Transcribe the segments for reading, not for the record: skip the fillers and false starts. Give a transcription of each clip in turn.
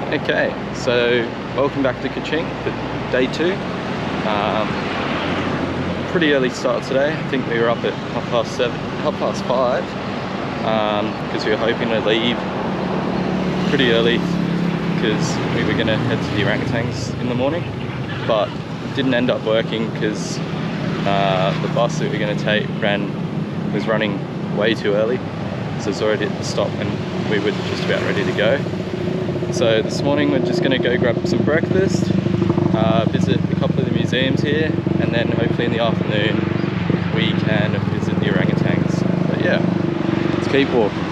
Okay, so welcome back to Kaching for day 2. Pretty early start today. I think we were up at 5:30, because we were hoping to leave pretty early because we were going to head to the orangutans in the morning, but didn't end up working because the bus that we were going to take was running way too early, so it's already at the stop and we were just about ready to go. So this morning we're just going to go grab some breakfast, visit a couple of the museums here, and then hopefully in the afternoon we can visit the orangutans. But yeah, let's keep walking.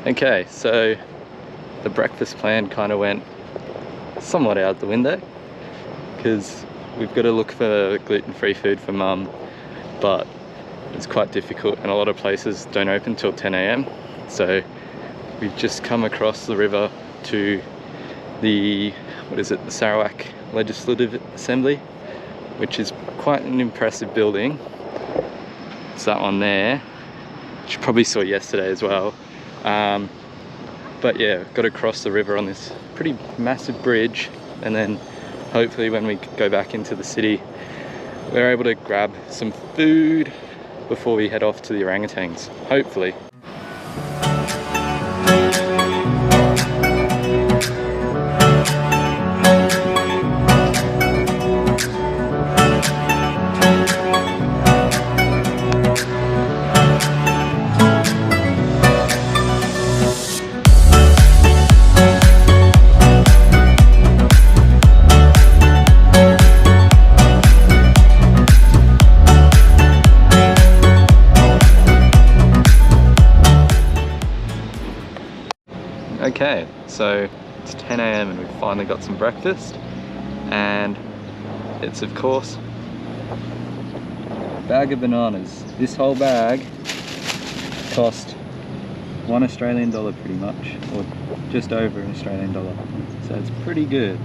Okay, so the breakfast plan kind of went somewhat out the window because we've got to look for gluten-free food for Mum, but it's quite difficult and a lot of places don't open till 10 AM. So we've just come across the river to the, the Sarawak Legislative Assembly, which is quite an impressive building. It's that one there, which you probably saw yesterday as well. But yeah, got to cross the river on this pretty massive bridge, and then hopefully when we go back into the city we're able to grab some food before we head off to the orangutans, hopefully. Okay, so it's 10 AM and we've finally got some breakfast, and it's of course a bag of bananas. This whole bag cost $1 Australian pretty much, or just over an Australian dollar, so it's pretty good.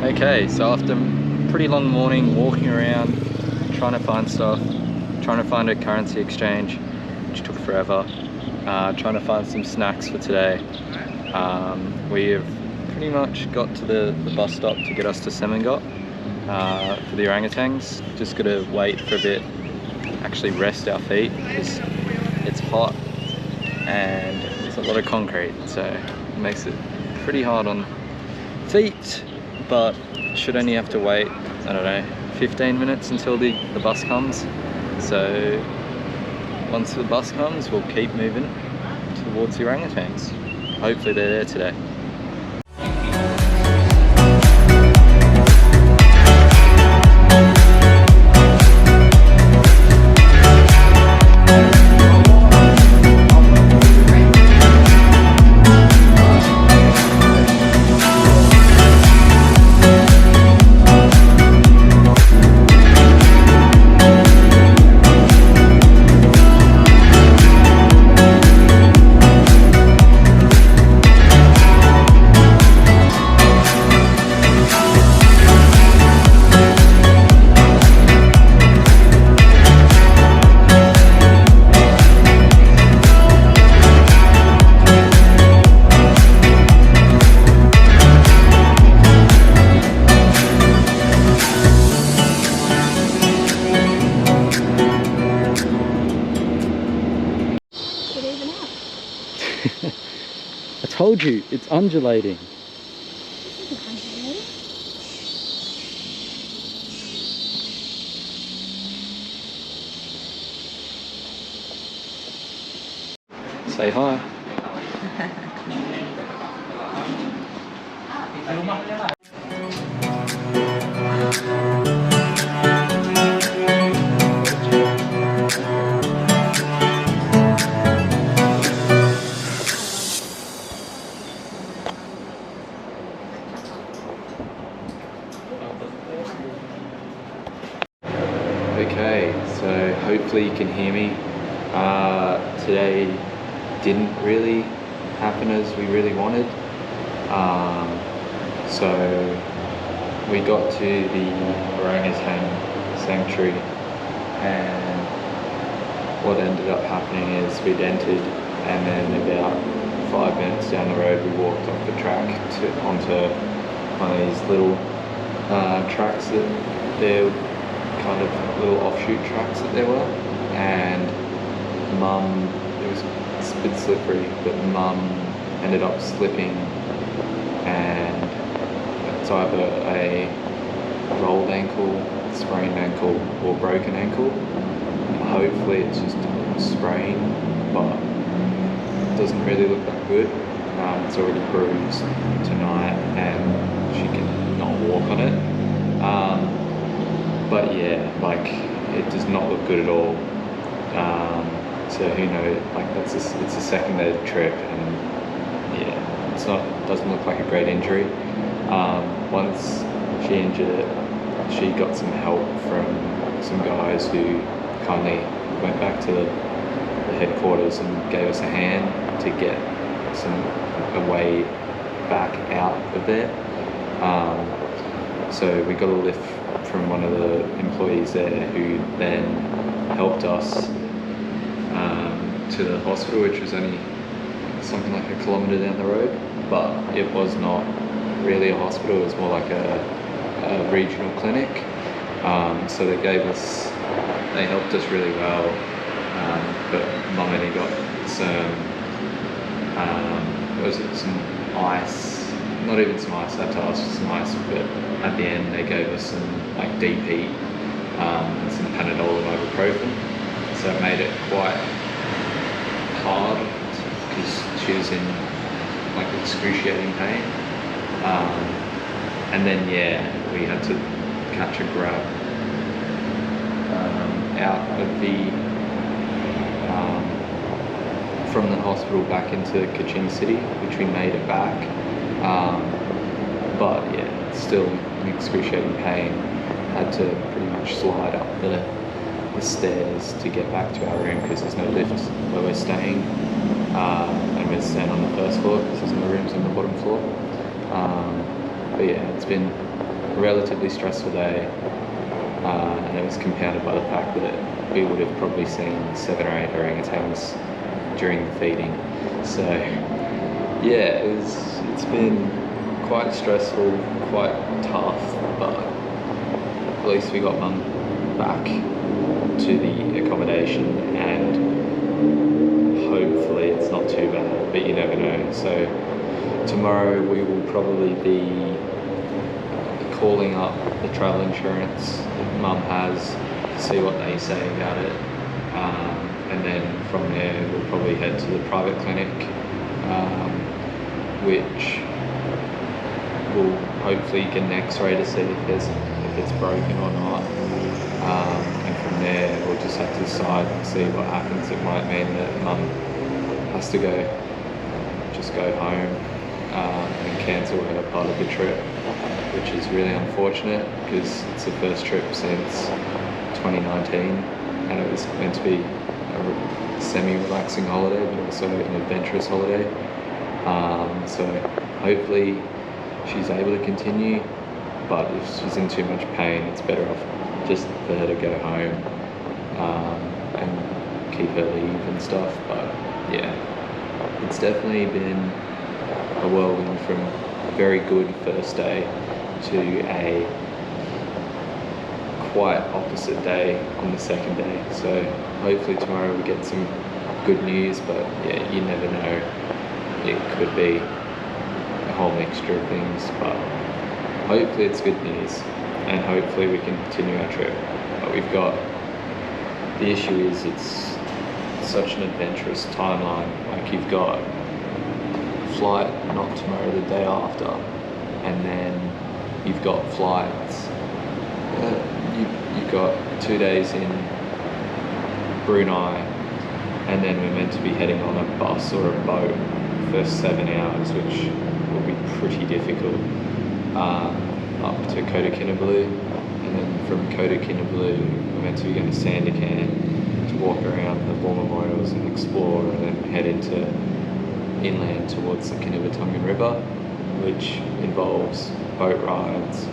Okay, so after a pretty long morning walking around, trying to find stuff, trying to find a currency exchange, which took forever, trying to find some snacks for today, we have pretty much got to the bus stop to get us to Semengot for the orangutans. Just got to wait for a bit, actually rest our feet because it's hot and there's a lot of concrete, so it makes it pretty hard on feet. But should only have to wait, I don't know, 15 minutes until the bus comes. So once the bus comes, we'll keep moving towards the orangutans. Hopefully they're there today. told you, it's undulating. Say hi. Okay, so hopefully you can hear me. Today didn't really happen as we really wanted. So we got to the orangutan sanctuary, and what ended up happening is we'd entered, and then about 5 minutes down the road we walked off the track onto one of these little tracks that they're kind of little offshoot tracks that there were, and Mum, it was a bit slippery, but Mum ended up slipping, and it's either a rolled ankle, sprained ankle, or broken ankle. Hopefully it's just a sprain, but it doesn't really look that good. It's already bruised tonight, and she can not walk on it. But yeah, like, it does not look good at all. So who knows? Like, it's a second day of the trip, and yeah, doesn't look like a great injury. Once she injured it, she got some help from some guys who kindly went back to the headquarters and gave us a hand to get a way back out of there. So we got a lift from one of the employees there, who then helped us to the hospital, which was only something like 1 kilometre down the road, but it was not really a hospital, it was more like a regional clinic. So they helped us really well, but Mum only got some ice, not even some ice, that to us was some ice, but at the end they gave us some like DP, and some Panadol and ibuprofen, so it made it quite hard because she was in like excruciating pain. And then we had to catch a grab out of from the hospital back into Kaching City, which we made it back. But yeah, still in excruciating pain. Had to pretty much slide up the stairs to get back to our room because there's no lift where we're staying. And we're staying on the first floor because there's no rooms on the bottom floor. But yeah, it's been a relatively stressful day, and it was compounded by the fact that we would have probably seen 7 or 8 orangutans during the feeding. So yeah, it's been quite stressful, quite tough, but at least we got Mum back to the accommodation, and hopefully it's not too bad, but you never know. So tomorrow we will probably be calling up the travel insurance that Mum has to see what they say about it, and then from there we'll probably head to the private clinic, which will hopefully get an x-ray to see if it's broken or not, and from there we'll just have to decide and see what happens. It might mean that Mum has to just go home and cancel her part of the trip, which is really unfortunate because it's the first trip since 2019, and it was meant to be a semi-relaxing holiday but also an adventurous holiday. So hopefully she's able to continue, but if she's in too much pain, it's better off just for her to go home and keep her leave and stuff. But yeah, it's definitely been a whirlwind from a very good first day to a quite opposite day on the second day. So hopefully tomorrow we get some good news, but yeah, you never know. it could be a whole mixture of things, but hopefully it's good news and hopefully we can continue our trip. But the issue is it's such an adventurous timeline. Like, you've got a flight not tomorrow, the day after, and then you've got flights. You've got 2 days in Brunei, and then we're meant to be heading on a bus or a boat for 7 hours, which will be pretty difficult, up to Kota Kinabalu, and then from Kota Kinabalu we're meant to be going to Sandakan to walk around the war memorials and explore, and then head into inland towards the Kinabatangan River, which involves boat rides,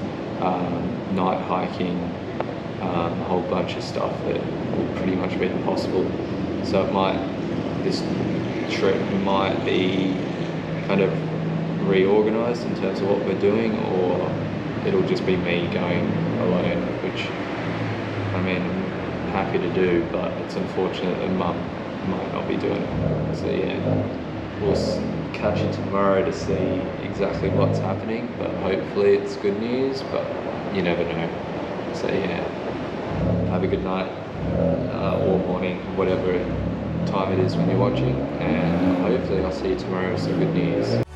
night hiking, a whole bunch of stuff that will pretty much be impossible. So this trip might be kind of reorganised in terms of what we're doing, or it'll just be me going alone, which, I mean, I'm happy to do, but it's unfortunate that Mum might not be doing it. So yeah, we'll catch you tomorrow to see exactly what's happening, but hopefully it's good news, but you never know. So yeah, have a good night, or morning, whatever time it is when you're watching, and hopefully I'll see you tomorrow with some good news.